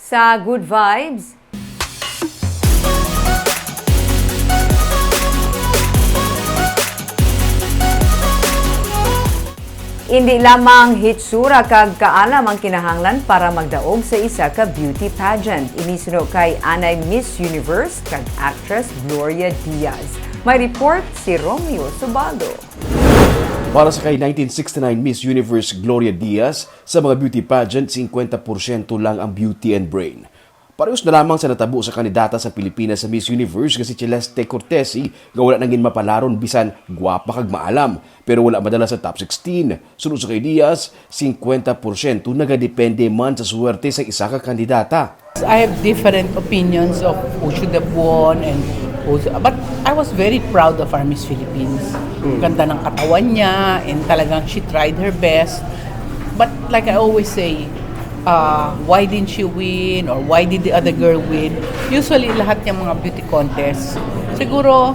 sa Good Vibes. Hindi lamang hitsura kag kaalam ang kinahanglan para magdaog sa isa ka beauty pageant. Inisino kay anay Miss Universe kag actress Gloria Diaz. May report si Romeo Subado. Para sa kay 1969 Miss Universe Gloria Diaz, sa mga beauty pageant, 50% lang ang beauty and brain. Parehos na lamang sa natabo sa kandidata sa Pilipinas sa Miss Universe kasi Celeste Cortesi nga wala nangin mapalaron bisan guwapa kag maalam pero wala madala sa top 16. Sunod sa kay Diaz, 50% nagadepende man sa suwerte sa isa ka kandidata. I have different opinions of who should have won and but I was very proud of our Miss Philippines. Ganda ng katawan niya and talagang she tried her best. But like I always say, why didn't she win or why did the other girl win? Usually lahat ng mga beauty contests, siguro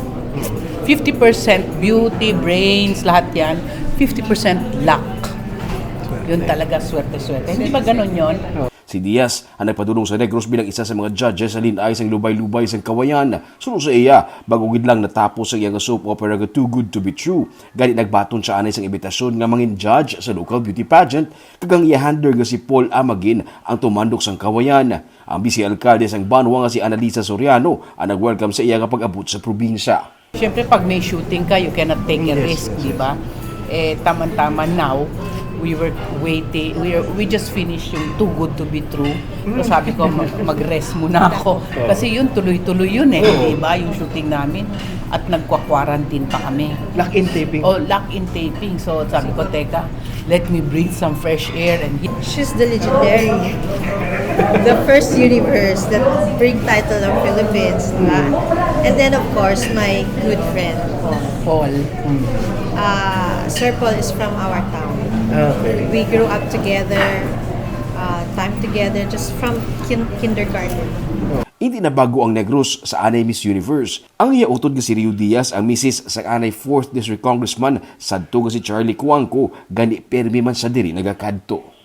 50% beauty, brains, lahat yan, 50% luck. Yun talaga, swerte-swerte. Hindi ba ganun yun? Si Diaz ang nagpadulong sa Negros bilang isa sa mga judges sa linay sang lubay-lubay sang kawayan. Sunod sa iya, bago gid lang natapos ang iyang soap opera nga Too Good to Be True. Gani nagbaton siya anay sang imbitasyon nga mangin judge sa local beauty pageant kagang iya handler nga si Paul Amagin ang tumandok sang kawayan. Ang vice alkalde sang Banwa nga si Annalisa Soriano ang nag-welcome sa iya nga pag-abot sa probinsya. Siyempre pag may shooting ka, you cannot take a risk, di ba? Taman-taman now, we were waiting, we just finished yung Too Good to Be True. So sabi ko, mag-rest muna ako. Kasi yun, tuloy-tuloy yun di ba? Yung shooting namin. At nagkwa-quarantine pa kami. Lock-in taping? Oh, lock-in taping. So sabi ko, teka, let me breathe some fresh air. And she's the legendary. The first universe that bring title of Philippines. Diba? And then of course, my good friend, Paul. Sir Paul is from our town. Okay. We grew up together, time together, just from kindergarten. Hindi na bago ang Negros sa anay Miss Universe. Ang iya utod nga si Rio Diaz ang misis sa anay 4th District Congressman sadto nga si Charlie Cuangco gani permi man sa diri nagakadto.